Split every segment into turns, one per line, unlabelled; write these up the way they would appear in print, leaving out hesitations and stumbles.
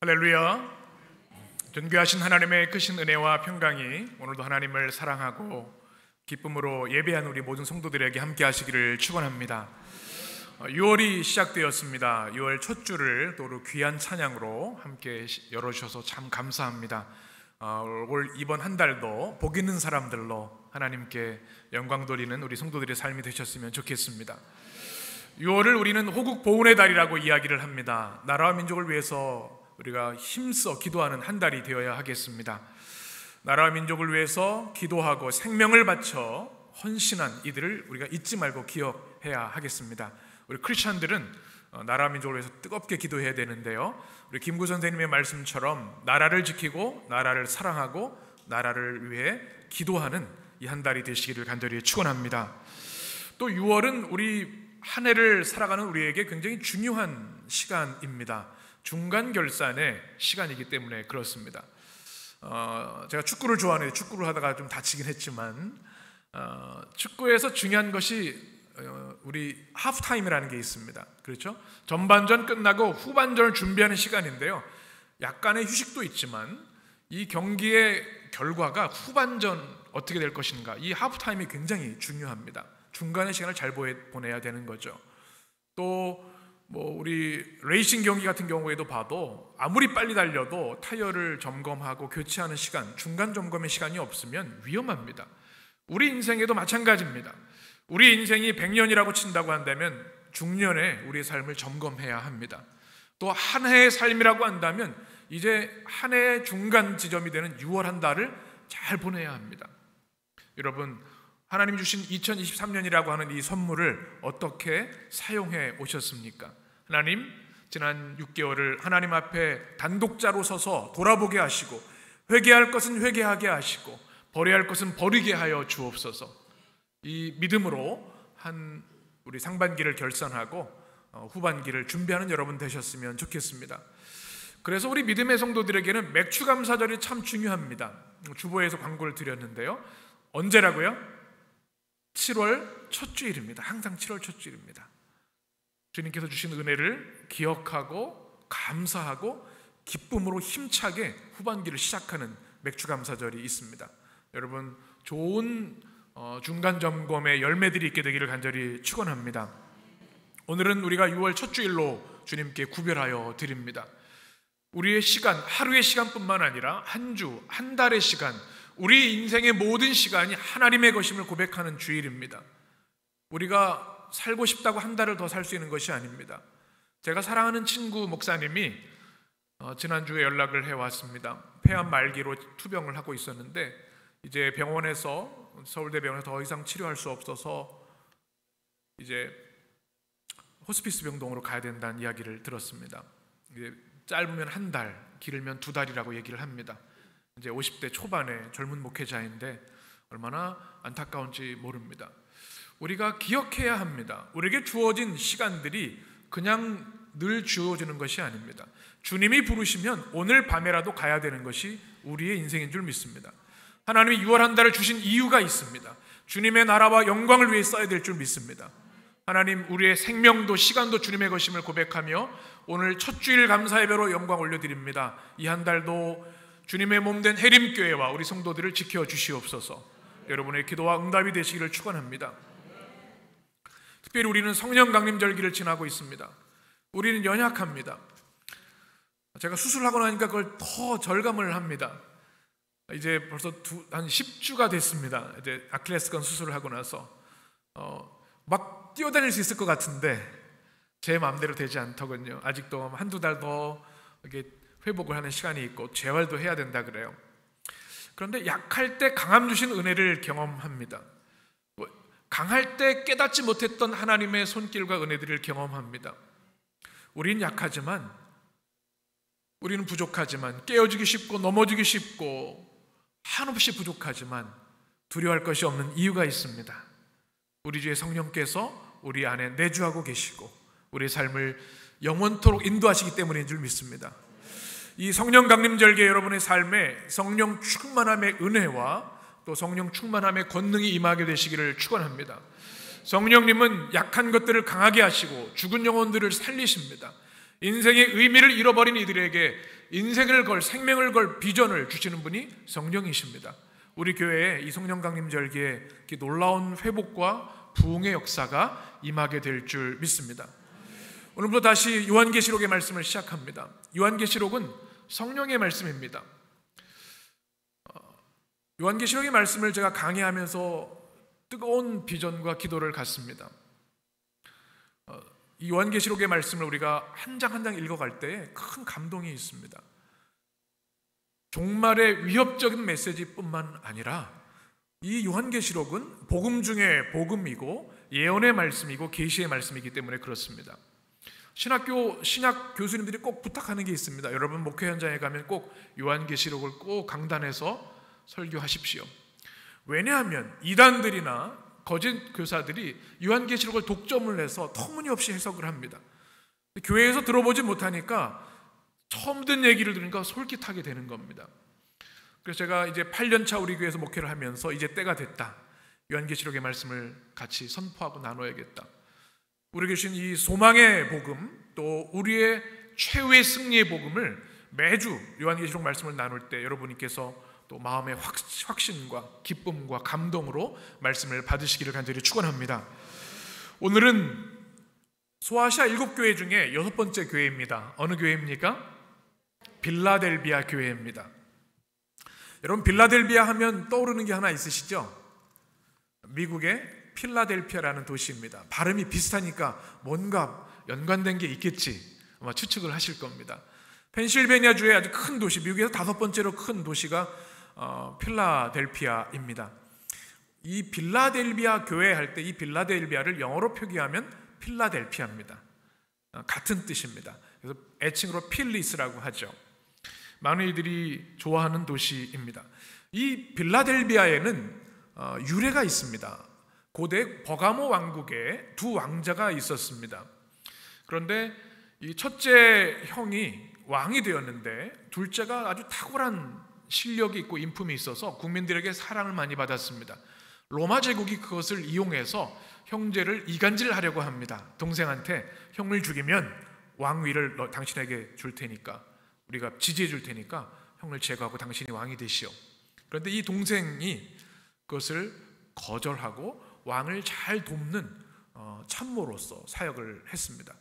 할렐루야. 존귀하신 하나님의 크신 은혜와 평강이 오늘도 하나님을 사랑하고 기쁨으로 예배한 우리 모든 성도들에게 함께 하시기를 축원합니다. 6월이 시작되었습니다. 6월 첫 주를 또 귀한 찬양으로 함께 열어주셔서 참 감사합니다. 이번 한 달도 복 있는 사람들로 하나님께 영광 돌리는 우리 성도들의 삶이 되셨으면 좋겠습니다. 6월을 우리는 호국 보훈의 달이라고 이야기를 합니다. 나라와 민족을 위해서 우리가 힘써 기도하는 한 달이 되어야 하겠습니다. 나라와 민족을 위해서 기도하고 생명을 바쳐 헌신한 이들을 우리가 잊지 말고 기억해야 하겠습니다. 우리 크리스천들은 나라와 민족을 위해서 뜨겁게 기도해야 되는데요, 우리 김구 선생님의 말씀처럼 나라를 지키고 나라를 사랑하고 나라를 위해 기도하는 이 한 달이 되시기를 간절히 축원합니다. 또 6월은 우리 한 해를 살아가는 우리에게 굉장히 중요한 시간입니다. 중간 결산의 시간이기 때문에 그렇습니다. 제가 축구를 좋아하는데 축구를 하다가 좀 다치긴 했지만 축구에서 중요한 것이 우리 하프타임이라는 게 있습니다. 그렇죠? 전반전 끝나고 후반전을 준비하는 시간인데요, 약간의 휴식도 있지만 이 경기의 결과가 후반전 어떻게 될 것인가, 이 하프타임이 굉장히 중요합니다. 중간의 시간을 잘 보내야 되는 거죠. 또 우리 레이싱 경기 같은 경우에도 봐도 아무리 빨리 달려도 타이어를 점검하고 교체하는 시간, 중간 점검의 시간이 없으면 위험합니다. 우리 인생에도 마찬가지입니다. 우리 인생이 100년이라고 친다고 한다면 중년에 우리의 삶을 점검해야 합니다. 또 한 해의 삶이라고 한다면 이제 한 해의 중간 지점이 되는 6월 한 달을 잘 보내야 합니다. 여러분, 하나님이 주신 2023년이라고 하는 이 선물을 어떻게 사용해 오셨습니까? 하나님, 지난 6개월을 하나님 앞에 단독자로 서서 돌아보게 하시고 회개할 것은 회개하게 하시고 버려야 할 것은 버리게 하여 주옵소서. 이 믿음으로 우리 상반기를 결산하고 후반기를 준비하는 여러분 되셨으면 좋겠습니다. 그래서 우리 믿음의 성도들에게는 맥추감사절이 참 중요합니다. 주보에서 광고를 드렸는데요, 언제라고요? 7월 첫 주일입니다. 항상 7월 첫 주일입니다. 주님께서 주신 은혜를 기억하고 감사하고 기쁨으로 힘차게 후반기를 시작하는 맥추감사절이 있습니다. 여러분, 좋은 중간 점검의 열매들이 있게 되기를 간절히 축원합니다. 오늘은 우리가 6월 첫 주일로 주님께 구별하여 드립니다. 우리의 시간, 하루의 시간뿐만 아니라 한 주, 한 달의 시간, 우리 인생의 모든 시간이 하나님의 것임을 고백하는 주일입니다. 우리가 살고 싶다고 한 달을 더 살 수 있는 것이 아닙니다. 제가 사랑하는 친구 목사님이 지난주에 연락을 해왔습니다. 폐암 말기로 투병을 하고 있었는데 이제 병원에서, 서울대병원에서 더 이상 치료할 수 없어서 이제 호스피스 병동으로 가야 된다는 이야기를 들었습니다. 이제 짧으면 한 달, 길면 2달이라고 얘기를 합니다. 이제 50대 초반의 젊은 목회자인데 얼마나 안타까운지 모릅니다. 우리가 기억해야 합니다. 우리에게 주어진 시간들이 그냥 늘 주어지는 것이 아닙니다. 주님이 부르시면 오늘 밤에라도 가야 되는 것이 우리의 인생인 줄 믿습니다. 하나님이 6월 한 달을 주신 이유가 있습니다. 주님의 나라와 영광을 위해 써야 될 줄 믿습니다. 하나님, 우리의 생명도 시간도 주님의 것임을 고백하며 오늘 첫 주일 감사 예배로 영광 올려드립니다. 이 한 달도 주님의 몸된 해림교회와 우리 성도들을 지켜주시옵소서. 여러분의 기도와 응답이 되시기를 축원합니다. 특별히 우리는 성령 강림절기를 지나고 있습니다. 우리는 연약합니다. 제가 수술하고 나니까 그걸 더 절감을 합니다. 이제 벌써 한 10주가 됐습니다. 이제 아킬레스건 수술을 하고 나서 막 뛰어다닐 수 있을 것 같은데 제 마음대로 되지 않더군요. 아직도 한두 달 더 이렇게 회복을 하는 시간이 있고 재활도 해야 된다 그래요. 그런데 약할 때 강함 주신 은혜를 경험합니다. 강할 때 깨닫지 못했던 하나님의 손길과 은혜들을 경험합니다. 우린 약하지만, 우리는 부족하지만, 깨어지기 쉽고 넘어지기 쉽고 한없이 부족하지만 두려워할 것이 없는 이유가 있습니다. 우리 주의 성령께서 우리 안에 내주하고 계시고 우리의 삶을 영원토록 인도하시기 때문인 줄 믿습니다. 이 성령 강림절기에 여러분의 삶에 성령 충만함의 은혜와 또 성령 충만함의 권능이 임하게 되시기를 축원합니다. 성령님은 약한 것들을 강하게 하시고 죽은 영혼들을 살리십니다. 인생의 의미를 잃어버린 이들에게 인생을 걸, 생명을 걸 비전을 주시는 분이 성령이십니다. 우리 교회에 이 성령 강림 절기에 놀라운 회복과 부흥의 역사가 임하게 될 줄 믿습니다. 오늘부터 다시 요한계시록의 말씀을 시작합니다. 요한계시록은 성령의 말씀입니다. 요한계시록의 말씀을 제가 강의하면서 뜨거운 비전과 기도를 갖습니다. 이 요한계시록의 말씀을 우리가 한 장 한 장 읽어갈 때 큰 감동이 있습니다. 종말의 위협적인 메시지뿐만 아니라 이 요한계시록은 복음 중에 복음이고 예언의 말씀이고 계시의 말씀이기 때문에 그렇습니다. 신학 교수님들이 꼭 부탁하는 게 있습니다. 여러분 목회 현장에 가면 꼭 요한계시록을 꼭 강단에서 설교하십시오. 왜냐하면 이단들이나 거짓 교사들이 요한계시록을 독점을 해서 터무니없이 해석을 합니다. 교회에서 들어보지 못하니까 처음 듣는 얘기를 들으니까 솔깃하게 되는 겁니다. 그래서 제가 이제 8년차 우리 교회에서 목회를 하면서 이제 때가 됐다. 요한계시록의 말씀을 같이 선포하고 나눠야겠다. 우리 주신 이 소망의 복음, 또 우리의 최후의 승리의 복음을 매주 요한계시록 말씀을 나눌 때 여러분께서 또 마음의 확신과 기쁨과 감동으로 말씀을 받으시기를 간절히 축원합니다. 오늘은 소아시아 7교회 중에 6번째 교회입니다. 어느 교회입니까? 빌라델비아 교회입니다. 여러분 빌라델비아 하면 떠오르는 게 하나 있으시죠? 미국의 필라델피아라는 도시입니다. 발음이 비슷하니까 뭔가 연관된 게 있겠지 아마 추측을 하실 겁니다. 펜실베니아주의 아주 큰 도시, 미국에서 5번째로 큰 도시가 필라델피아입니다. 이 빌라델비아 교회 할 때 이 빌라델비아를 영어로 표기하면 필라델피아입니다. 같은 뜻입니다. 그래서 애칭으로 필리스라고 하죠. 많은 이들이 좋아하는 도시입니다. 이 빌라델비아에는 유래가 있습니다. 고대 버가모 왕국에 두 왕자가 있었습니다. 그런데 이 첫째 형이 왕이 되었는데 둘째가 아주 탁월한 실력이 있고 인품이 있어서 국민들에게 사랑을 많이 받았습니다. 로마 제국이 그것을 이용해서 형제를 이간질하려고 합니다. 동생한테 형을 죽이면 왕위를 당신에게 줄 테니까, 우리가 지지해 줄 테니까 형을 제거하고 당신이 왕이 되시오. 그런데 이 동생이 그것을 거절하고 왕을 잘 돕는 참모로서 사역을 했습니다.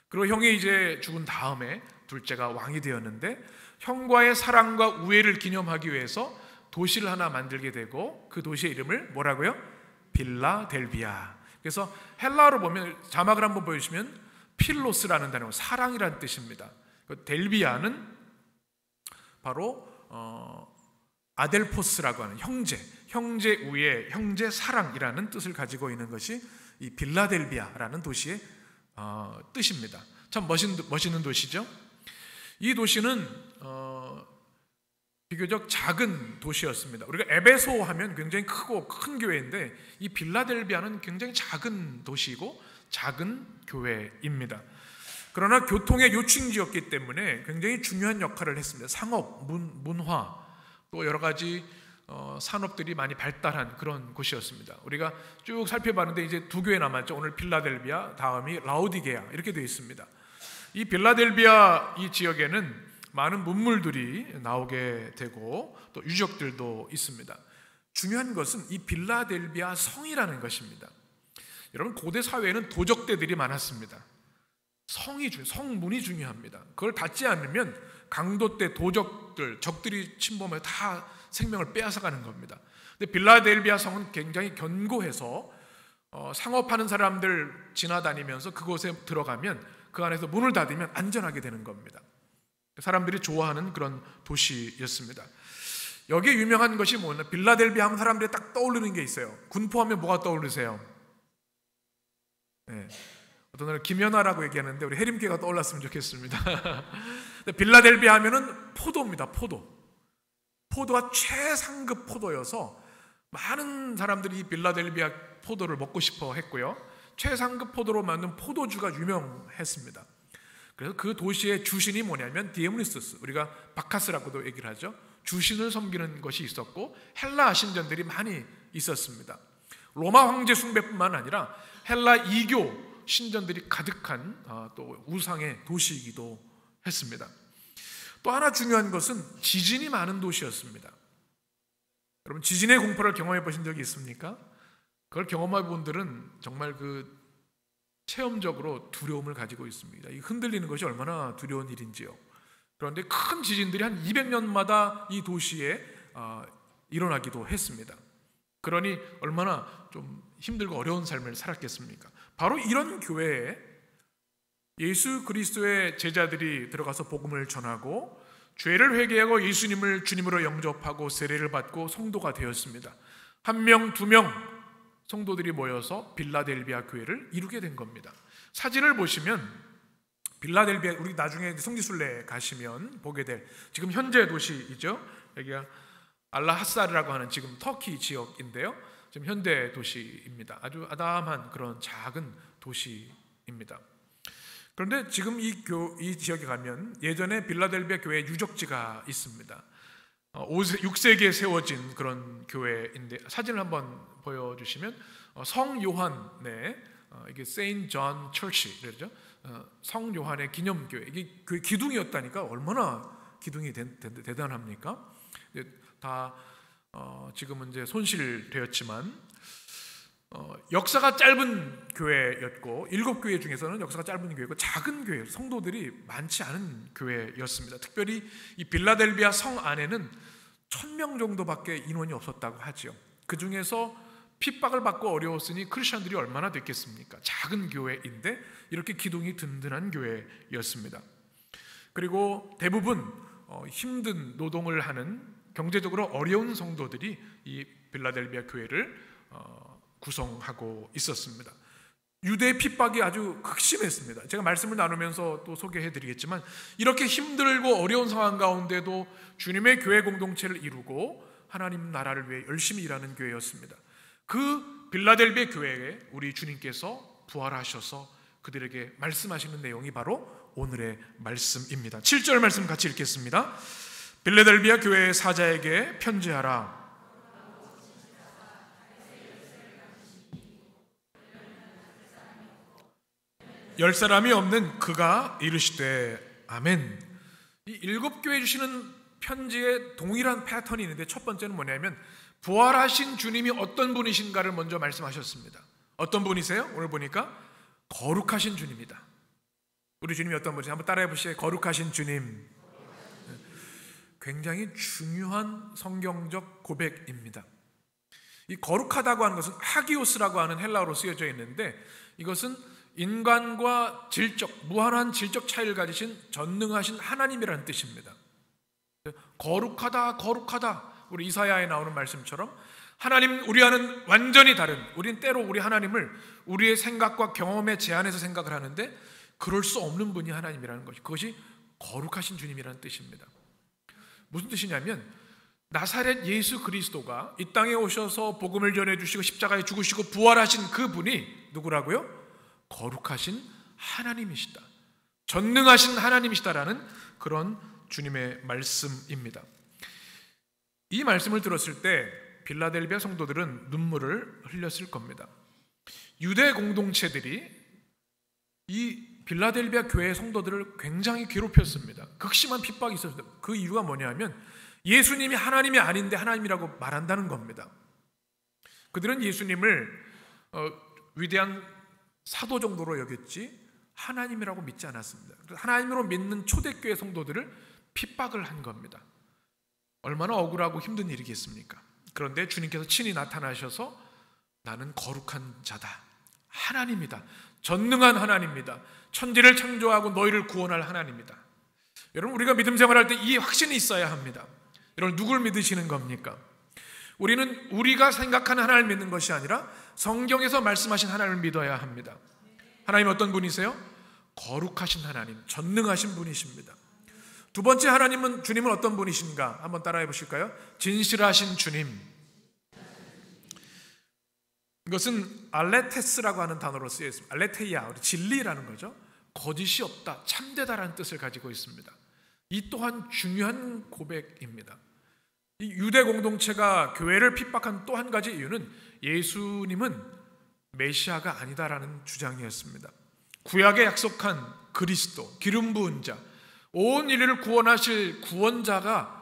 그리고 형이 이제 죽은 다음에 둘째가 왕이 되었는데 형과의 사랑과 우애를 기념하기 위해서 도시를 하나 만들게 되고 그 도시의 이름을 뭐라고요? 빌라델비아. 그래서 헬라어로 보면 자막을 한번 보여주시면 필로스라는 단어, 사랑이라는 뜻입니다. 델비아는 바로 아델포스라고 하는 형제 우애, 형제 사랑이라는 뜻을 가지고 있는 것이 이 빌라델비아라는 도시의 뜻입니다. 참 멋있는 도시죠. 이 도시는 비교적 작은 도시였습니다. 우리가 에베소 하면 굉장히 크고 큰 교회인데 이 빌라델비아는 굉장히 작은 도시이고 작은 교회입니다. 그러나 교통의 요충지였기 때문에 굉장히 중요한 역할을 했습니다. 상업, 문화, 또 여러 가지 산업들이 많이 발달한 그런 곳이었습니다. 우리가 쭉 살펴봤는데 이제 두 교회 남았죠. 오늘 빌라델비아, 다음이 라오디게아 이렇게 되어 있습니다. 이 빌라델비아 이 지역에는 많은 문물들이 나오게 되고 또 유적들도 있습니다. 중요한 것은 이 빌라델비아 성이라는 것입니다. 여러분 고대 사회에는 도적대들이 많았습니다. 성문이 중요합니다. 그걸 닫지 않으면 강도 때 적들이 침범해 다 생명을 빼앗아가는 겁니다. 근데 빌라델비아 성은 굉장히 견고해서 상업하는 사람들 지나다니면서 그곳에 들어가면 그 안에서 문을 닫으면 안전하게 되는 겁니다. 사람들이 좋아하는 그런 도시였습니다. 여기에 유명한 것이 뭐냐? 빌라델비아 하면 사람들이 딱 떠오르는 게 있어요. 군포하면 뭐가 떠오르세요? 네. 어떤 날 김연아라고 얘기하는데 우리 해림께가 떠올랐으면 좋겠습니다. 빌라델비아 하면은 포도입니다. 포도가 최상급 포도여서 많은 사람들이 빌라델비아 포도를 먹고 싶어 했고요. 최상급 포도로 만든 포도주가 유명했습니다. 그래서 그 도시의 주신이 뭐냐면 디오니소스, 우리가 바카스라고도 얘기를 하죠. 주신을 섬기는 것이 있었고 헬라 신전들이 많이 있었습니다. 로마 황제 숭배뿐만 아니라 헬라 이교 신전들이 가득한 또 우상의 도시이기도 했습니다. 또 하나 중요한 것은 지진이 많은 도시였습니다. 여러분, 지진의 공포를 경험해 보신 적이 있습니까? 그걸 경험해 본 분들은 정말 체험적으로 두려움을 가지고 있습니다. 이 흔들리는 것이 얼마나 두려운 일인지요. 그런데 큰 지진들이 한 200년마다 이 도시에 일어나기도 했습니다. 그러니 얼마나 좀 힘들고 어려운 삶을 살았겠습니까? 바로 이런 교회에 예수 그리스도의 제자들이 들어가서 복음을 전하고 죄를 회개하고 예수님을 주님으로 영접하고 세례를 받고 성도가 되었습니다. 1명, 2명 성도들이 모여서 빌라델비아 교회를 이루게 된 겁니다. 사진을 보시면 빌라델비아, 우리 나중에 성지순례 가시면 보게 될 지금 현재 도시이죠. 여기가 알라하사르라고 하는 지금 터키 지역인데요. 지금 현대 도시입니다. 아주 아담한 그런 작은 도시입니다. 그런데 지금 이 지역에 가면 예전에 빌라델비아 교회 유적지가 있습니다. 6세기에 세워진 그런 교회인데 사진을 한번 보여주시면 성 요한의 이게 세인트 존 처치 그러죠. 성 요한의 기념교회, 이게 그 기둥이었다니까 얼마나 기둥이 대단합니까? 다 지금은 이제 손실되었지만 역사가 짧은 교회였고 7교회 중에서는 역사가 짧은 교회고 작은 교회, 성도들이 많지 않은 교회였습니다. 특별히 이 빌라델비아 성 안에는 1000명 정도밖에 인원이 없었다고 하죠. 그 중에서 핍박을 받고 어려웠으니 크리스천들이 얼마나 됐겠습니까? 작은 교회인데 이렇게 기둥이 든든한 교회였습니다. 그리고 대부분 힘든 노동을 하는 경제적으로 어려운 성도들이 이 빌라델비아 교회를 구성하고 있었습니다. 유대 핍박이 아주 극심했습니다. 제가 말씀을 나누면서 또 소개해드리겠지만 이렇게 힘들고 어려운 상황 가운데도 주님의 교회 공동체를 이루고 하나님 나라를 위해 열심히 일하는 교회였습니다. 그 빌라델비아 교회에 우리 주님께서 부활하셔서 그들에게 말씀하시는 내용이 바로 오늘의 말씀입니다. 7절 말씀 같이 읽겠습니다. 빌라델비아 교회의 사자에게 편지하라. 열 사람이 없는 그가 이르시되 아멘. 이 7교회 주시는 편지에 동일한 패턴이 있는데 첫 번째는 뭐냐면 부활하신 주님이 어떤 분이신가를 먼저 말씀하셨습니다. 어떤 분이세요? 오늘 보니까 거룩하신 주님이다. 우리 주님이 어떤 분이세요? 한번 따라해 보시죠. 거룩하신 주님. 굉장히 중요한 성경적 고백입니다. 이 거룩하다고 하는 것은 하기오스라고 하는 헬라어로 쓰여져 있는데 이것은 인간과 무한한 질적 차이를 가지신 전능하신 하나님이라는 뜻입니다. 거룩하다, 거룩하다. 우리 이사야에 나오는 말씀처럼 하나님, 우리와는 완전히 다른, 우린 때로 우리 하나님을 우리의 생각과 경험에 제한해서 생각을 하는데 그럴 수 없는 분이 하나님이라는 것이, 그것이 거룩하신 주님이라는 뜻입니다. 무슨 뜻이냐면 나사렛 예수 그리스도가 이 땅에 오셔서 복음을 전해주시고 십자가에 죽으시고 부활하신 그분이 누구라고요? 거룩하신 하나님이시다, 전능하신 하나님이시다라는 그런 주님의 말씀입니다. 이 말씀을 들었을 때 빌라델비아 성도들은 눈물을 흘렸을 겁니다. 유대 공동체들이 이 빌라델비아 교회 성도들을 굉장히 괴롭혔습니다. 극심한 핍박이 있었습니다. 그 이유가 뭐냐면 예수님이 하나님이 아닌데 하나님이라고 말한다는 겁니다. 그들은 예수님을 위대한 사도 정도로 여겼지 하나님이라고 믿지 않았습니다. 하나님으로 믿는 초대교회 성도들을 핍박을 한 겁니다. 얼마나 억울하고 힘든 일이겠습니까? 그런데 주님께서 친히 나타나셔서 나는 거룩한 자다, 하나님이다, 전능한 하나님이다, 천지를 창조하고 너희를 구원할 하나님이다. 여러분, 우리가 믿음 생활할 때 이 확신이 있어야 합니다. 여러분, 누굴 믿으시는 겁니까? 우리는 우리가 생각하는 하나님을 믿는 것이 아니라 성경에서 말씀하신 하나님을 믿어야 합니다. 하나님 어떤 분이세요? 거룩하신 하나님, 전능하신 분이십니다. 두 번째 하나님은, 주님은 어떤 분이신가? 한번 따라해 보실까요? 진실하신 주님. 이것은 알레테스라고 하는 단어로 쓰여 있습니다. 알레테이아, 진리라는 거죠. 거짓이 없다, 참되다라는 뜻을 가지고 있습니다. 이 또한 중요한 고백입니다. 이 유대 공동체가 교회를 핍박한 또 한 가지 이유는 예수님은 메시아가 아니다라는 주장이었습니다. 구약에 약속한 그리스도, 기름 부은 자, 온 인류를 구원하실 구원자가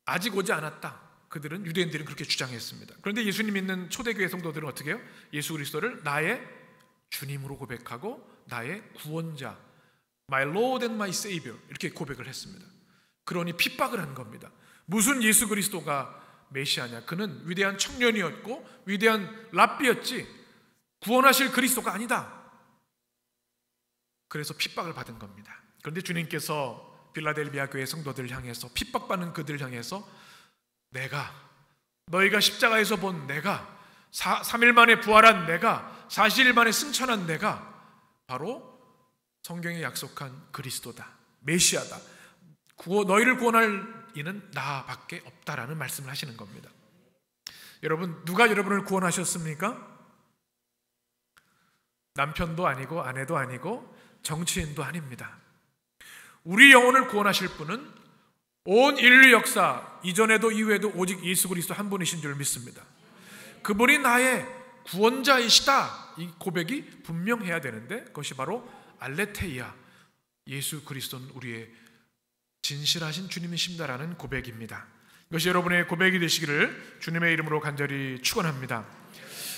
아직 오지 않았다. 그들은, 유대인들은 그렇게 주장했습니다. 그런데 예수님 믿는 초대교회 성도들은 어떻게 해요? 예수 그리스도를 나의 주님으로 고백하고 나의 구원자, My Lord and my Savior, 이렇게 고백을 했습니다. 그러니 핍박을 한 겁니다. 무슨 예수 그리스도가 메시아냐? 그는 위대한 청년이었고 위대한 랍비였지 구원하실 그리스도가 아니다. 그래서 핍박을 받은 겁니다. 그런데 주님께서 빌라델비아 교회 성도들을 향해서, 핍박받는 그들을 향해서, 내가, 너희가 십자가에서 본 내가, 3일 만에 부활한 내가, 40일 만에 승천한 내가 바로 성경에 약속한 그리스도다, 메시아다, 너희를 구원할 이는 나밖에 없다라는 말씀을 하시는 겁니다. 여러분, 누가 여러분을 구원하셨습니까? 남편도 아니고 아내도 아니고 정치인도 아닙니다. 우리 영혼을 구원하실 분은 온 인류 역사 이전에도 이후에도 오직 예수 그리스도 한 분이신 줄 믿습니다. 그분이 나의 구원자이시다, 이 고백이 분명해야 되는데, 그것이 바로 알레테이아, 예수 그리스도는 우리의 진실하신 주님이십니다라는 고백입니다. 이것이 여러분의 고백이 되시기를 주님의 이름으로 간절히 축원합니다.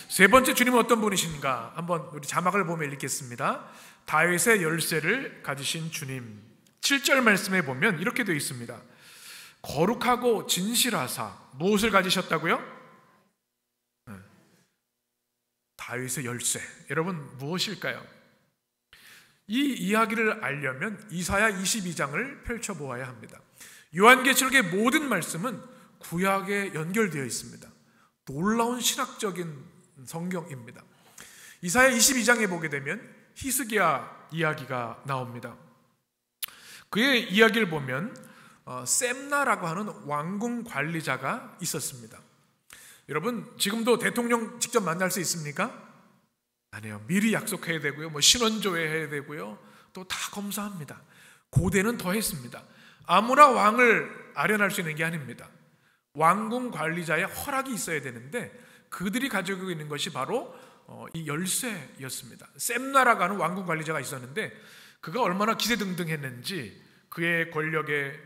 세 번째, 주님은 어떤 분이신가? 한번 우리 자막을 보며 읽겠습니다. 다윗의 열쇠를 가지신 주님. 7절 말씀에 보면 이렇게 되어 있습니다. 거룩하고 진실하사 무엇을 가지셨다고요? 다윗의 열쇠. 여러분, 무엇일까요? 이 이야기를 알려면 이사야 22장을 펼쳐보아야 합니다. 요한계시록의 모든 말씀은 구약에 연결되어 있습니다. 놀라운 신학적인 성경입니다. 이사야 22장에 보게 되면 히스기야 이야기가 나옵니다. 그의 이야기를 보면 셈나라고 하는 왕궁 관리자가 있었습니다. 여러분, 지금도 대통령 직접 만날 수 있습니까? 아니요. 미리 약속해야 되고요, 신원조회 해야 되고요, 또 다 검사합니다. 고대는 더 했습니다. 아무나 왕을 아련할 수 있는 게 아닙니다. 왕궁 관리자의 허락이 있어야 되는데, 그들이 가지고 있는 것이 바로 이 열쇠였습니다. 셈나라고 하는 왕궁 관리자가 있었는데, 그가 얼마나 기세등등했는지 그의 권력의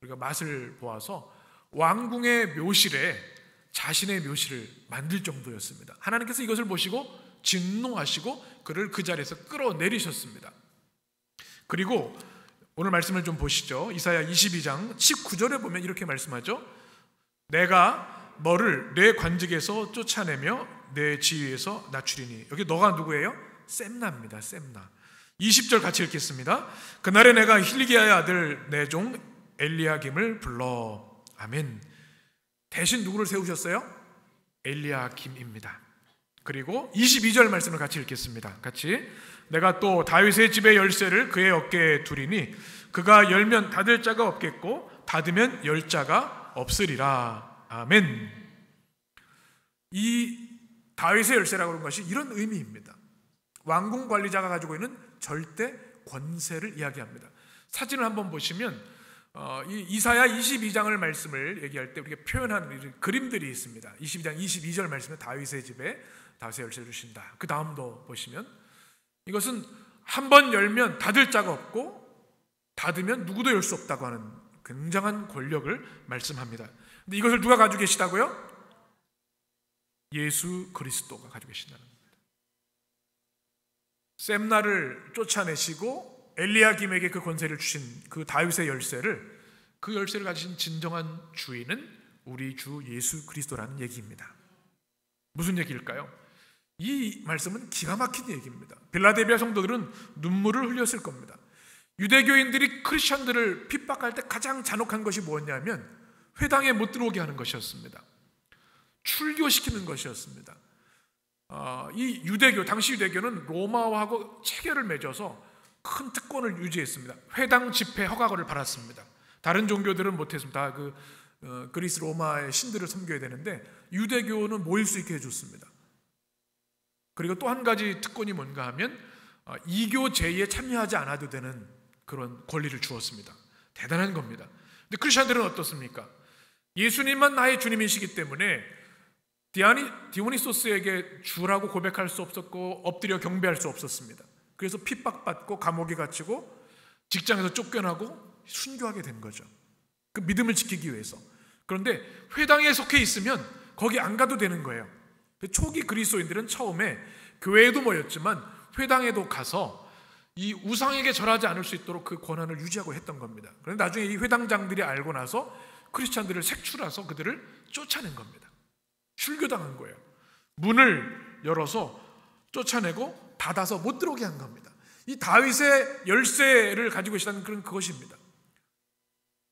우리가 맛을 보아서 왕궁의 묘실에 자신의 묘실을 만들 정도였습니다. 하나님께서 이것을 보시고 진노하시고 그를 그 자리에서 끌어내리셨습니다. 그리고 오늘 말씀을 좀 보시죠. 이사야 22장 19절에 보면 이렇게 말씀하죠. 내가 너를 내 관직에서 쫓아내며 내 지위에서 낮추리니. 여기 너가 누구예요? 셈나입니다. 셈나. 20절 같이 읽겠습니다. 그날에 내가 힐기야의 아들 내 종 엘리야김을 불러. 아멘. 대신 누구를 세우셨어요? 엘리야김입니다. 그리고 22절 말씀을 같이 읽겠습니다. 같이. 내가 또 다윗의 집의 열쇠를 그의 어깨에 두리니 그가 열면 닫을 자가 없겠고 닫으면 열 자가 없으리라. 아멘. 이 다윗의 열쇠라고 하는 것이 이런 의미입니다. 왕궁 관리자가 가지고 있는 절대 권세를 이야기합니다. 사진을 한번 보시면 이 이사야 22장을 말씀을 얘기할 때 우리가 표현하는 그림들이 있습니다. 22장 22절 말씀에 다윗의 집에 다윗의 열쇠를 주신다. 그 다음도 보시면 이것은 한 번 열면 닫을 자가 없고 닫으면 누구도 열 수 없다고 하는 굉장한 권력을 말씀합니다. 근데 이것을 누가 가지고 계시다고요? 예수 그리스도가 가지고 계신다는 겁니다. 셈나를 쫓아내시고 엘리야김에게 그 권세를 주신 그 다윗의 열쇠를, 그 열쇠를 가지신 진정한 주인은 우리 주 예수 그리스도라는 얘기입니다. 무슨 얘기일까요? 이 말씀은 기가 막힌 얘기입니다. 빌라델비아 성도들은 눈물을 흘렸을 겁니다. 유대교인들이 크리스천들을 핍박할 때 가장 잔혹한 것이 뭐였냐면 회당에 못 들어오게 하는 것이었습니다. 출교시키는 것이었습니다. 이 유대교, 당시 유대교는 로마하고 체결을 맺어서 큰 특권을 유지했습니다. 회당 집회 허가를 받았습니다. 다른 종교들은 못했습니다. 그리스 로마의 신들을 섬겨야 되는데 유대교는 모일 수 있게 해줬습니다. 그리고 또 한 가지 특권이 뭔가 하면 이교 제의에 참여하지 않아도 되는 그런 권리를 주었습니다. 대단한 겁니다. 근데 크리스천들은 어떻습니까? 예수님만 나의 주님이시기 때문에 디오니소스에게 주라고 고백할 수 없었고 엎드려 경배할 수 없었습니다. 그래서 핍박받고 감옥에 갇히고 직장에서 쫓겨나고 순교하게 된 거죠. 그 믿음을 지키기 위해서. 그런데 회당에 속해 있으면 거기 안 가도 되는 거예요. 초기 그리스도인들은 처음에 교회에도 모였지만 회당에도 가서 이 우상에게 절하지 않을 수 있도록 그 권한을 유지하고 했던 겁니다. 그런데 나중에 이 회당장들이 알고 나서 크리스찬들을 색출해서 그들을 쫓아낸 겁니다. 출교당한 거예요. 문을 열어서 쫓아내고 닫아서 못 들어오게 한 겁니다. 이 다윗의 열쇠를 가지고 있다는 그런 그것입니다.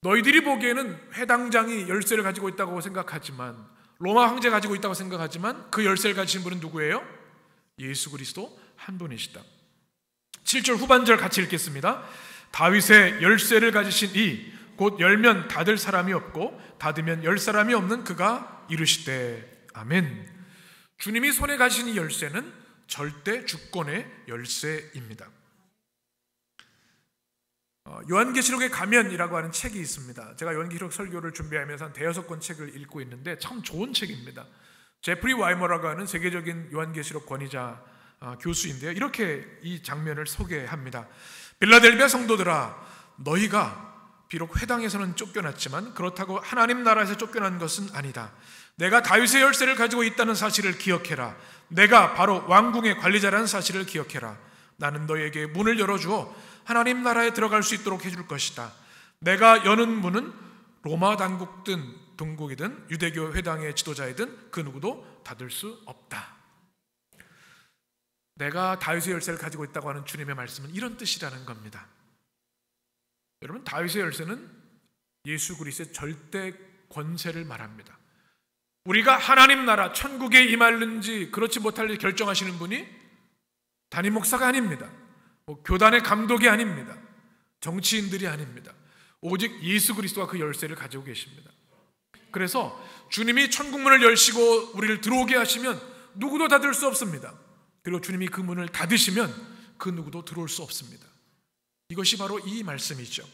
너희들이 보기에는 회당장이 열쇠를 가지고 있다고 생각하지만, 로마 황제가 가지고 있다고 생각하지만 그 열쇠를 가진 분은 누구예요? 예수 그리스도 한 분이시다. 7절 후반절 같이 읽겠습니다. 다윗의 열쇠를 가지신 이 곧 열면 닫을 사람이 없고 닫으면 열 사람이 없는 그가 이르시되 아멘. 주님이 손에 가지신 이 열쇠는 절대 주권의 열쇠입니다. 요한계시록의 가면이라고 하는 책이 있습니다. 제가 요한계시록 설교를 준비하면서 한 대여섯 권 책을 읽고 있는데 참 좋은 책입니다. 제프리 와이머라고 하는 세계적인 요한계시록 권위자 교수인데요, 이렇게 이 장면을 소개합니다. 빌라델비아 성도들아, 너희가 비록 회당에서는 쫓겨났지만 그렇다고 하나님 나라에서 쫓겨난 것은 아니다. 내가 다윗의 열쇠를 가지고 있다는 사실을 기억해라. 내가 바로 왕궁의 관리자라는 사실을 기억해라. 나는 너희에게 문을 열어주어 하나님 나라에 들어갈 수 있도록 해줄 것이다. 내가 여는 문은 로마 당국든 동국이든 유대교 회당의 지도자이든 그 누구도 닫을 수 없다. 내가 다윗의 열쇠를 가지고 있다고 하는 주님의 말씀은 이런 뜻이라는 겁니다. 여러분, 다윗의 열쇠는 예수 그리스도의 절대 권세를 말합니다. 우리가 하나님 나라 천국에 임할는지 그렇지 못할지 결정하시는 분이 담임 목사가 아닙니다. 교단의 감독이 아닙니다. 정치인들이 아닙니다. 오직 예수 그리스도가 그 열쇠를 가지고 계십니다. 그래서 주님이 천국문을 열시고 우리를 들어오게 하시면 누구도 닫을 수 없습니다. 그리고 주님이 그 문을 닫으시면 그 누구도 들어올 수 없습니다. 이것이 바로 이 말씀이죠.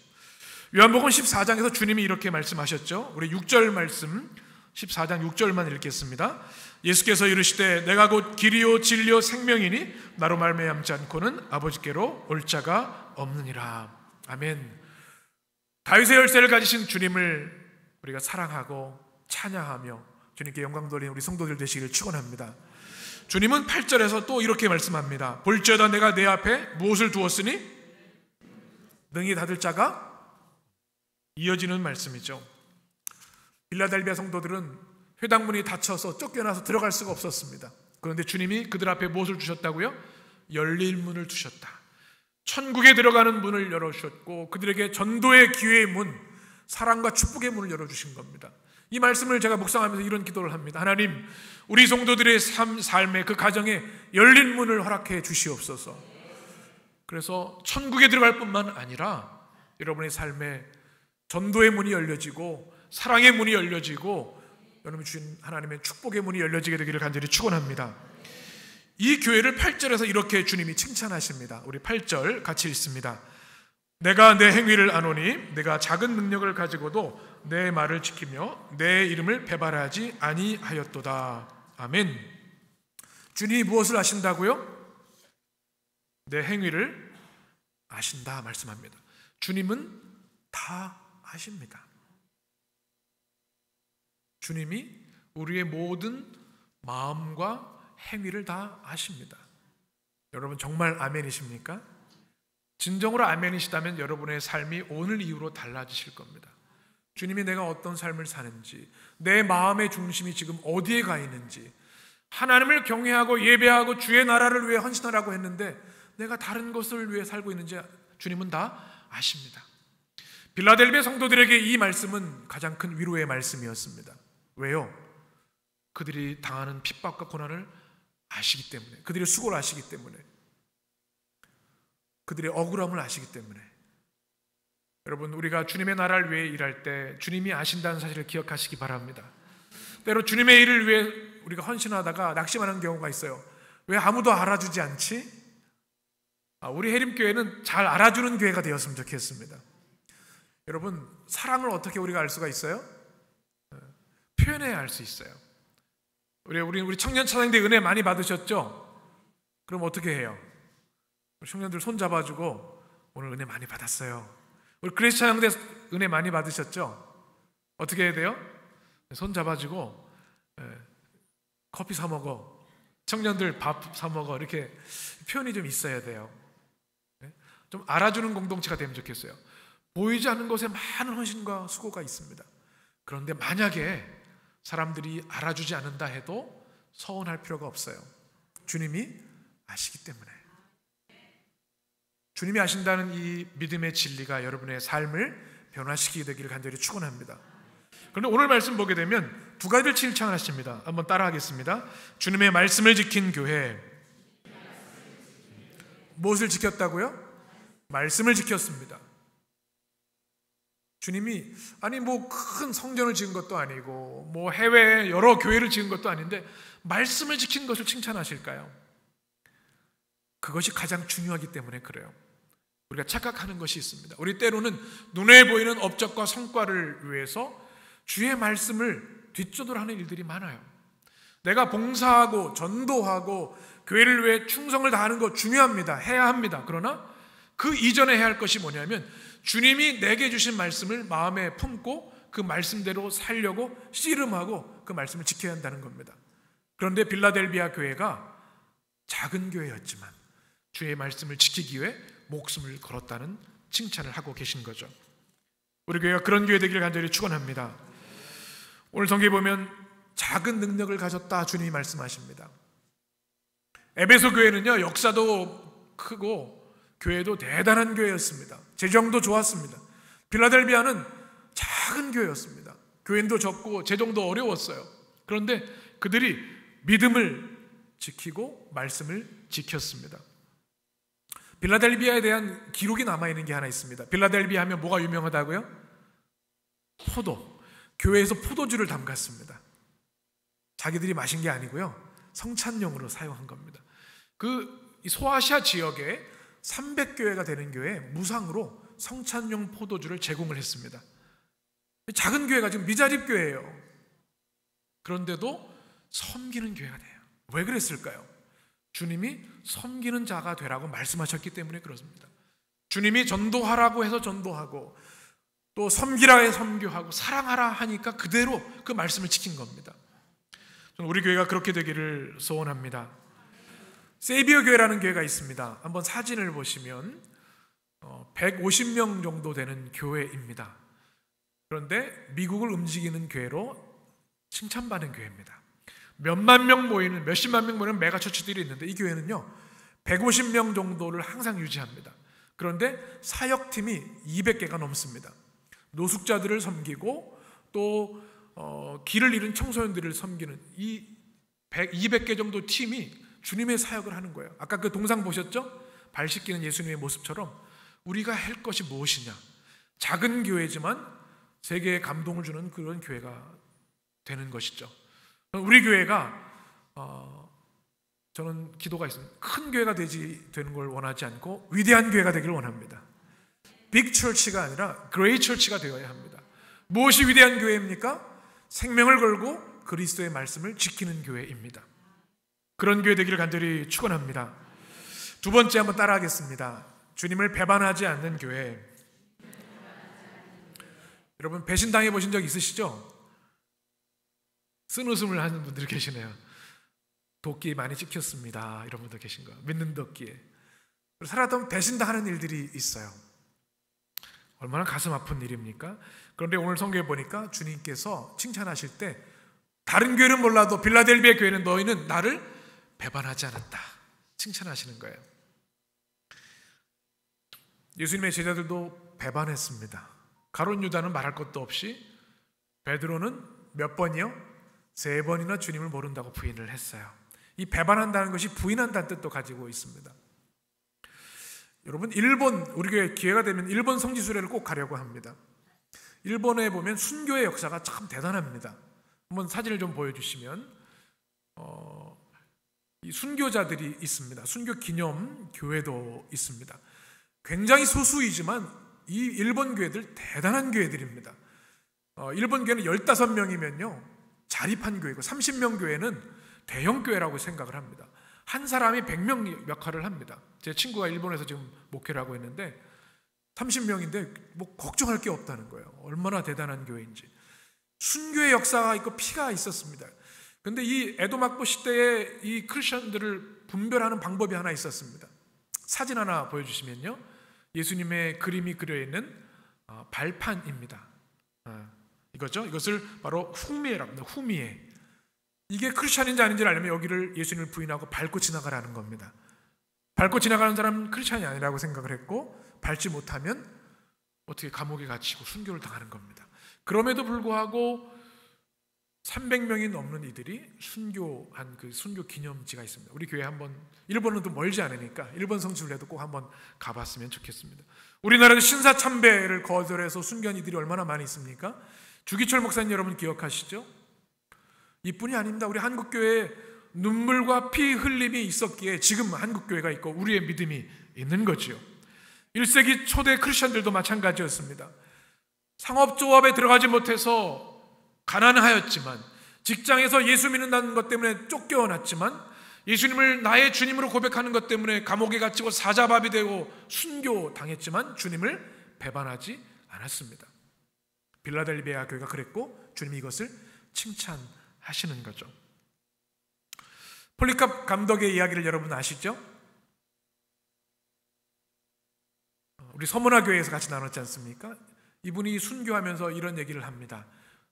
요한복음 14장에서 주님이 이렇게 말씀하셨죠. 우리 6절 말씀 14장 6절만 읽겠습니다. 예수께서 이르시되 내가 곧 길이요 진리요 생명이니 나로 말미암지 않고는 아버지께로 올 자가 없느니라. 아멘. 다윗의 열쇠를 가지신 주님을 우리가 사랑하고 찬양하며 주님께 영광 돌리는 우리 성도들 되시기를 축원합니다. 주님은 8절에서 또 이렇게 말씀합니다. 볼지어다 내가 내 앞에 무엇을 두었으니 능히 닫을 자가, 이어지는 말씀이죠. 빌라델비아 성도들은 회당문이 닫혀서 쫓겨나서 들어갈 수가 없었습니다. 그런데 주님이 그들 앞에 무엇을 주셨다고요? 열릴 문을 주셨다. 천국에 들어가는 문을 열어주셨고 그들에게 전도의 기회의 문, 사랑과 축복의 문을 열어주신 겁니다. 이 말씀을 제가 묵상하면서 이런 기도를 합니다. 하나님, 우리 성도들의 삶에 그 가정에 열린 문을 허락해 주시옵소서. 그래서 천국에 들어갈 뿐만 아니라 여러분의 삶에 전도의 문이 열려지고 사랑의 문이 열려지고 여러분이 주신 하나님의 축복의 문이 열려지게 되기를 간절히 축원합니다. 이 교회를 8절에서 이렇게 주님이 칭찬하십니다. 우리 8절 같이 읽습니다. 내가 내 행위를 아노니 내가 작은 능력을 가지고도 내 말을 지키며 내 이름을 배반하지 아니하였도다. 아멘. 주님이 무엇을 하신다고요? 내 행위를 아신다 말씀합니다. 주님은 다 아십니다. 주님이 우리의 모든 마음과 행위를 다 아십니다. 여러분 정말 아멘이십니까? 진정으로 아멘이시다면 여러분의 삶이 오늘 이후로 달라지실 겁니다. 주님이 내가 어떤 삶을 사는지, 내 마음의 중심이 지금 어디에 가 있는지, 하나님을 경외하고 예배하고 주의 나라를 위해 헌신하라고 했는데 내가 다른 것을 위해 살고 있는지 주님은 다 아십니다. 빌라델비아 성도들에게 이 말씀은 가장 큰 위로의 말씀이었습니다. 왜요? 그들이 당하는 핍박과 고난을 아시기 때문에, 그들의 수고를 아시기 때문에, 그들의 억울함을 아시기 때문에. 여러분, 우리가 주님의 나라를 위해 일할 때 주님이 아신다는 사실을 기억하시기 바랍니다. 때로 주님의 일을 위해 우리가 헌신하다가 낙심하는 경우가 있어요. 왜 아무도 알아주지 않지? 우리 해림교회는 잘 알아주는 교회가 되었으면 좋겠습니다. 여러분, 사랑을 어떻게 우리가 알 수가 있어요? 표현해야 알 수 있어요. 우리 청년 찬양대 은혜 많이 받으셨죠? 그럼 어떻게 해요? 청년들 손 잡아주고 오늘 은혜 많이 받았어요. 우리 그레이스 찬양대 은혜 많이 받으셨죠? 어떻게 해야 돼요? 손 잡아주고 커피 사 먹어, 청년들 밥 사 먹어, 이렇게 표현이 좀 있어야 돼요. 좀 알아주는 공동체가 되면 좋겠어요. 보이지 않는 것에 많은 헌신과 수고가 있습니다. 그런데 만약에 사람들이 알아주지 않는다 해도 서운할 필요가 없어요. 주님이 아시기 때문에. 주님이 아신다는 이 믿음의 진리가 여러분의 삶을 변화시키게 되기를 간절히 축원합니다. 그런데 오늘 말씀 보게 되면 두 가지를 칭찬하십니다. 한번 따라하겠습니다. 주님의 말씀을 지킨 교회. 무엇을 지켰다고요? 말씀을 지켰습니다. 주님이 뭐 큰 성전을 지은 것도 아니고 뭐 해외에 여러 교회를 지은 것도 아닌데 말씀을 지킨 것을 칭찬하실까요? 그것이 가장 중요하기 때문에 그래요. 우리가 착각하는 것이 있습니다. 우리 때로는 눈에 보이는 업적과 성과를 위해서 주의 말씀을 뒷조절 하는 일들이 많아요. 내가 봉사하고 전도하고 교회를 위해 충성을 다하는 거 중요합니다. 해야 합니다. 그러나 그 이전에 해야 할 것이 뭐냐면 주님이 내게 주신 말씀을 마음에 품고 그 말씀대로 살려고 씨름하고 그 말씀을 지켜야 한다는 겁니다. 그런데 빌라델비아 교회가 작은 교회였지만 주의 말씀을 지키기 위해 목숨을 걸었다는 칭찬을 하고 계신 거죠. 우리 교회가 그런 교회 되기를 간절히 축원합니다. 오늘 성경에 보면 작은 능력을 가졌다 주님이 말씀하십니다. 에베소 교회는요, 역사도 크고 교회도 대단한 교회였습니다. 재정도 좋았습니다. 빌라델비아는 작은 교회였습니다. 교인도 적고 재정도 어려웠어요. 그런데 그들이 믿음을 지키고 말씀을 지켰습니다. 빌라델비아에 대한 기록이 남아있는 게 하나 있습니다. 빌라델비아 하면 뭐가 유명하다고요? 포도. 교회에서 포도주를 담갔습니다. 자기들이 마신 게 아니고요, 성찬용으로 사용한 겁니다. 그 소아시아 지역에 300교회가 되는 교회에 무상으로 성찬용 포도주를 제공을 했습니다. 작은 교회가 지금 미자립 교회예요. 그런데도 섬기는 교회가 돼요. 왜 그랬을까요? 주님이 섬기는 자가 되라고 말씀하셨기 때문에 그렇습니다. 주님이 전도하라고 해서 전도하고 또 섬기라 해서 섬교하고 사랑하라 하니까 그대로 그 말씀을 지킨 겁니다. 저는 우리 교회가 그렇게 되기를 소원합니다. 세이비어 교회라는 교회가 있습니다. 한번 사진을 보시면 150명 정도 되는 교회입니다. 그런데 미국을 움직이는 교회로 칭찬받는 교회입니다. 몇만 명 모이는, 몇십만 명 모이는 메가처치들이 있는데 이 교회는요 150명 정도를 항상 유지합니다. 그런데 사역팀이 200개가 넘습니다. 노숙자들을 섬기고 또 길을 잃은 청소년들을 섬기는 이 200개 정도 팀이 주님의 사역을 하는 거예요. 아까 그 동상 보셨죠? 발 씻기는 예수님의 모습처럼 우리가 할 것이 무엇이냐. 작은 교회지만 세계에 감동을 주는 그런 교회가 되는 것이죠. 우리 교회가 저는 기도가 있습니다. 큰 교회가 되는 걸 원하지 않고 위대한 교회가 되기를 원합니다. 빅 철치가 아니라 그레이 철치가 되어야 합니다. 무엇이 위대한 교회입니까? 생명을 걸고 그리스도의 말씀을 지키는 교회입니다. 그런 교회 되기를 간절히 축원합니다. 두 번째 한번 따라하겠습니다. 주님을 배반하지 않는 교회. 여러분 배신당해 보신 적 있으시죠? 쓴웃음을 하는 분들이 계시네요. 도끼 많이 찍혔습니다. 이런 분들 계신 거예요. 믿는 도끼에. 살아다 보면 배신당하는 일들이 있어요. 얼마나 가슴 아픈 일입니까? 그런데 오늘 성경에 보니까 주님께서 칭찬하실 때 다른 교회는 몰라도 빌라델비아 교회는 너희는 나를 배반하지 않았다 칭찬하시는 거예요. 예수님의 제자들도 배반했습니다. 가룟 유다는 말할 것도 없이, 베드로는 몇 번이요? 3번이나 주님을 모른다고 부인을 했어요. 이 배반한다는 것이 부인한다는 뜻도 가지고 있습니다. 여러분 우리 교회 기회가 되면 일본 성지순례를 꼭 가려고 합니다. 일본에 보면 순교의 역사가 참 대단합니다. 한번 사진을 좀 보여주시면 이 순교자들이 있습니다. 순교 기념 교회도 있습니다. 굉장히 소수이지만 이 일본 교회들 대단한 교회들입니다. 일본 교회는 15명이면요 자립한 교회고 30명 교회는 대형 교회라고 생각을 합니다. 한 사람이 100명 역할을 합니다. 제 친구가 일본에서 지금 목회를 하고 있는데 30명인데 뭐 걱정할 게 없다는 거예요. 얼마나 대단한 교회인지. 순교의 역사가 있고 피가 있었습니다. 그런데 이 에도막보 시대에 이 크리스천들을 분별하는 방법이 하나 있었습니다. 사진 하나 보여주시면요, 예수님의 그림이 그려있는 발판입니다. 이거죠. 이것을 바로 후미에라고 합니다. 후미에. 이게 크리스천인지 아닌지를 알려면 여기를 예수님을 부인하고 밟고 지나가라는 겁니다. 밟고 지나가는 사람은 크리스천이 아니라고 생각을 했고, 밟지 못하면 어떻게 감옥에 갇히고 순교를 당하는 겁니다. 그럼에도 불구하고 300명이 넘는 이들이 순교한 그 순교 기념지가 있습니다. 우리 교회 한번, 일본은 또 멀지 않으니까 일본 성지순례도 꼭 한번 가봤으면 좋겠습니다. 우리나라도 신사참배를 거절해서 순교한 이들이 얼마나 많이 있습니까? 주기철 목사님 여러분 기억하시죠? 이뿐이 아닙니다. 우리 한국교회에 눈물과 피 흘림이 있었기에 지금 한국교회가 있고 우리의 믿음이 있는 거지요. 1세기 초대 크리스천들도 마찬가지였습니다. 상업조합에 들어가지 못해서 가난하였지만, 직장에서 예수 믿는다는 것 때문에 쫓겨났지만, 예수님을 나의 주님으로 고백하는 것 때문에 감옥에 갇히고 사자밥이 되고 순교 당했지만 주님을 배반하지 않았습니다. 빌라델비아 교회가 그랬고 주님이 이것을 칭찬하시는 거죠. 폴리캅 감독의 이야기를 여러분 아시죠? 우리 서문화 교회에서 같이 나눴지 않습니까? 이분이 순교하면서 이런 얘기를 합니다.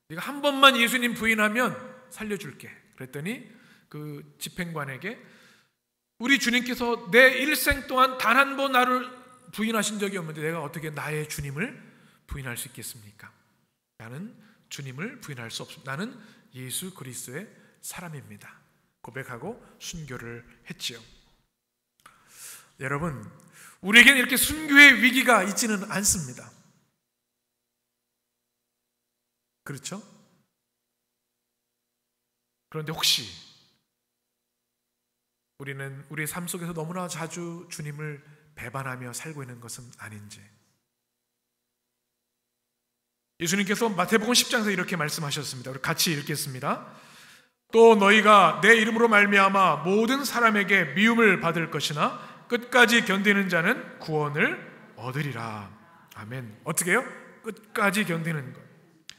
네가 한 번만 예수님 부인하면 살려줄게. 그랬더니 그 집행관에게 우리 주님께서 내 일생 동안 단 한 번 나를 부인하신 적이 없는데 내가 어떻게 나의 주님을 부인할 수 있겠습니까? 나는 주님을 부인할 수 없습니다. 나는 예수 그리스도의 사람입니다. 고백하고 순교를 했지요. 여러분, 우리에게는 이렇게 순교의 위기가 있지는 않습니다. 그렇죠? 그런데 혹시 우리는 우리의 삶 속에서 너무나 자주 주님을 배반하며 살고 있는 것은 아닌지. 예수님께서 마태복음 10장에서 이렇게 말씀하셨습니다. 우리 같이 읽겠습니다. 또 너희가 내 이름으로 말미암아 모든 사람에게 미움을 받을 것이나 끝까지 견디는 자는 구원을 얻으리라. 아멘. 어떻게 해요? 끝까지 견디는 것.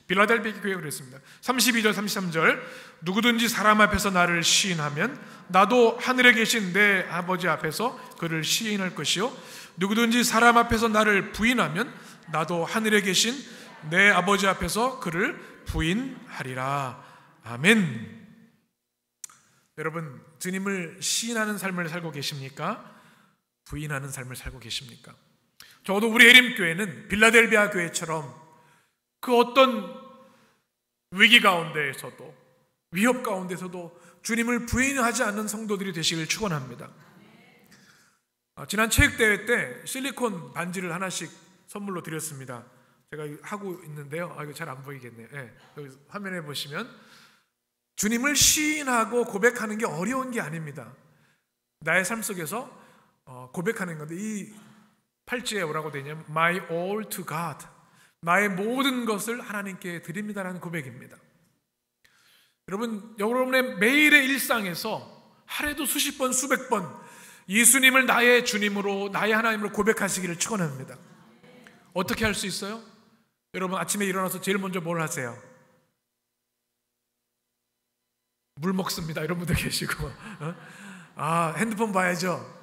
빌라델비아 교회가 그랬습니다. 32절 33절 누구든지 사람 앞에서 나를 시인하면 나도 하늘에 계신 내 아버지 앞에서 그를 시인할 것이요 누구든지 사람 앞에서 나를 부인하면 나도 하늘에 계신 내 아버지 앞에서 그를 부인하리라. 아멘. 여러분, 주님을 시인하는 삶을 살고 계십니까? 부인하는 삶을 살고 계십니까? 적어도 우리 에림교회는 빌라델비아 교회처럼 그 어떤 위기 가운데에서도 위협 가운데서도 주님을 부인하지 않는 성도들이 되시길 축원합니다. 지난 체육대회 때 실리콘 반지를 하나씩 선물로 드렸습니다. 제가 하고 있는데요. 이거 잘 안 보이겠네요. 네, 여기 화면에 보시면 주님을 시인하고 고백하는 게 어려운 게 아닙니다. 나의 삶 속에서 고백하는 건데 이 팔찌에 뭐라고 되냐면 My all to God, 나의 모든 것을 하나님께 드립니다라는 고백입니다. 여러분, 여러분의 매일의 일상에서 하루에도 수십 번 수백 번 예수님을 나의 주님으로 나의 하나님으로 고백하시기를 축원합니다. 어떻게 할 수 있어요? 여러분 아침에 일어나서 제일 먼저 뭘 하세요? 물 먹습니다. 이런 분들 계시고 핸드폰 봐야죠.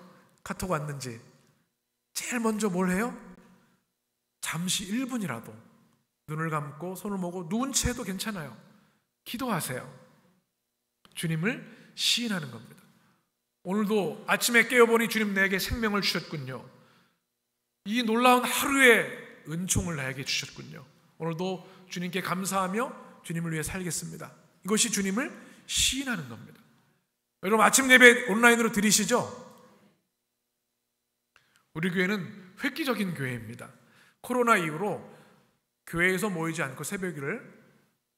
카톡 왔는지. 제일 먼저 뭘 해요? 잠시 1분이라도 눈을 감고 손을 모으고 누운 채도 괜찮아요. 기도하세요. 주님을 시인하는 겁니다. 오늘도 아침에 깨어보니 주님 내게 생명을 주셨군요. 이 놀라운 하루의 은총을 나에게 주셨군요. 오늘도 주님께 감사하며 주님을 위해 살겠습니다. 이것이 주님을 시인하는 겁니다. 여러분 아침 예배 온라인으로 드리시죠? 우리 교회는 획기적인 교회입니다. 코로나 이후로 교회에서 모이지 않고 새벽을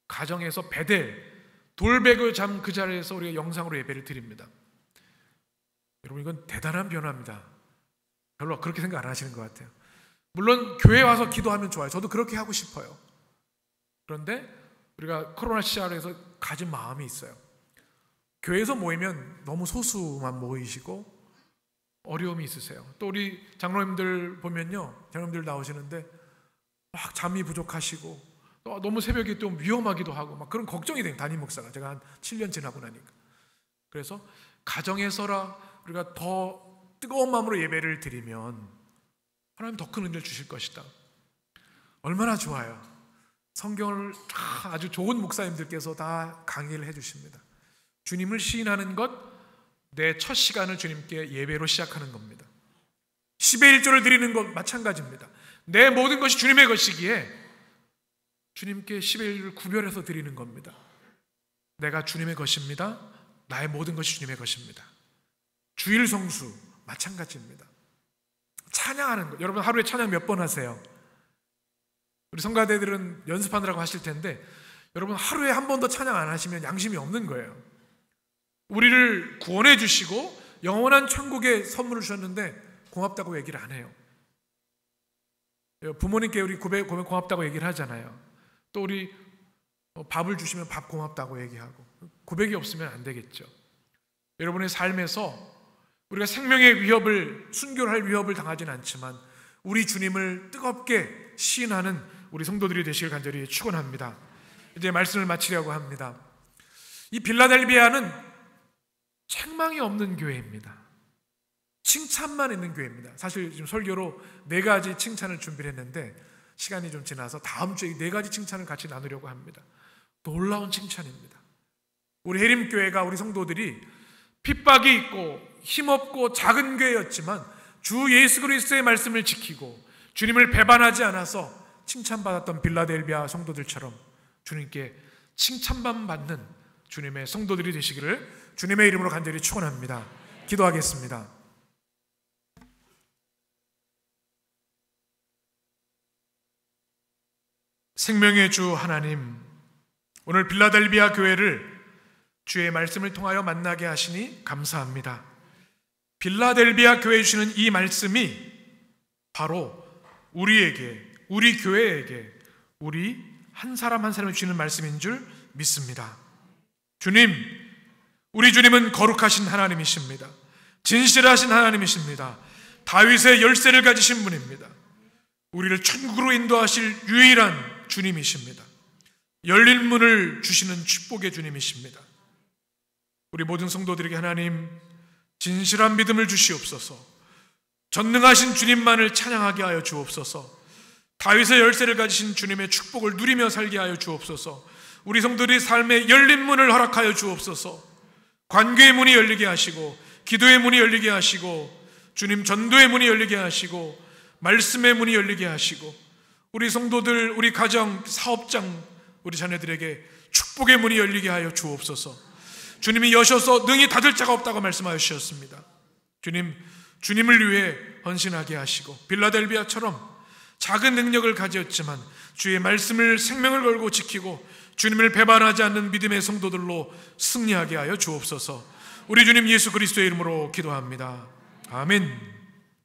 가정에서 베델 돌베개 잠 그 자리에서 우리가 영상으로 예배를 드립니다. 여러분 이건 대단한 변화입니다. 별로 그렇게 생각 안 하시는 것 같아요. 물론 교회 와서 기도하면 좋아요. 저도 그렇게 하고 싶어요. 그런데 우리가 코로나 시작해서 가진 마음이 있어요. 교회에서 모이면 너무 소수만 모이시고 어려움이 있으세요. 또 우리 장로님들 보면요, 장로님들 나오시는데 막 잠이 부족하시고 또 너무 새벽에 좀 위험하기도 하고 막 그런 걱정이 돼요. 담임 목사가 제가 한 7년 지나고 나니까. 그래서 가정에서라 우리가 더 뜨거운 마음으로 예배를 드리면 하나님 더 큰 은혜를 주실 것이다. 얼마나 좋아요. 성경을 다 아주 좋은 목사님들께서 다 강의를 해주십니다. 주님을 시인하는 것, 내 첫 시간을 주님께 예배로 시작하는 겁니다. 10의 1조를 드리는 것 마찬가지입니다. 내 모든 것이 주님의 것이기에 주님께 10의 1을 구별해서 드리는 겁니다. 내가 주님의 것입니다. 나의 모든 것이 주님의 것입니다. 주일 성수 마찬가지입니다. 찬양하는 것, 여러분 하루에 찬양 몇 번 하세요? 우리 성가대들은 연습하느라고 하실 텐데 여러분 하루에 한 번도 찬양 안 하시면 양심이 없는 거예요. 우리를 구원해 주시고 영원한 천국의 선물을 주셨는데 고맙다고 얘기를 안 해요. 부모님께 우리 고맙다고 얘기를 하잖아요. 또 우리 밥을 주시면 밥 고맙다고 얘기하고 고백이 없으면 안 되겠죠. 여러분의 삶에서 우리가 생명의 위협을, 순교를 할 위협을 당하지는 않지만 우리 주님을 뜨겁게 시인하는 우리 성도들이 되시길 간절히 축원합니다. 이제 말씀을 마치려고 합니다. 이 빌라델비아는 책망이 없는 교회입니다. 칭찬만 있는 교회입니다. 사실 지금 설교로 4가지 칭찬을 준비를 했는데 시간이 좀 지나서 다음 주에 4가지 칭찬을 같이 나누려고 합니다. 놀라운 칭찬입니다. 우리 해림교회가 우리 성도들이 핍박이 있고 힘없고 작은 교회였지만 주 예수 그리스도의 말씀을 지키고 주님을 배반하지 않아서 칭찬받았던 빌라델비아 성도들처럼 주님께 칭찬만 받는 주님의 성도들이 되시기를 주님의 이름으로 간절히 축원합니다. 기도하겠습니다. 생명의 주 하나님, 오늘 빌라델비아 교회를 주의 말씀을 통하여 만나게 하시니 감사합니다. 빌라델비아 교회에 주시는 이 말씀이 바로 우리에게, 우리 교회에게, 우리 한 사람 한 사람에 주시는 말씀인 줄 믿습니다. 주님, 우리 주님은 거룩하신 하나님이십니다. 진실하신 하나님이십니다. 다윗의 열쇠를 가지신 분입니다. 우리를 천국으로 인도하실 유일한 주님이십니다. 열린 문을 주시는 축복의 주님이십니다. 우리 모든 성도들에게 하나님 진실한 믿음을 주시옵소서. 전능하신 주님만을 찬양하게 하여 주옵소서. 다윗의 열쇠를 가지신 주님의 축복을 누리며 살게 하여 주옵소서. 우리 성도들이 삶의 열린 문을 허락하여 주옵소서. 관계의 문이 열리게 하시고 기도의 문이 열리게 하시고 주님 전도의 문이 열리게 하시고 말씀의 문이 열리게 하시고 우리 성도들, 우리 가정, 사업장, 우리 자녀들에게 축복의 문이 열리게 하여 주옵소서. 주님이 여셔서 능히 닫을 자가 없다고 말씀하여 주셨습니다. 주님, 주님을 위해 헌신하게 하시고 빌라델비아처럼 작은 능력을 가졌지만 주의 말씀을 생명을 걸고 지키고 주님을 배반하지 않는 믿음의 성도들로 승리하게 하여 주옵소서. 우리 주님 예수 그리스도의 이름으로 기도합니다. 아멘.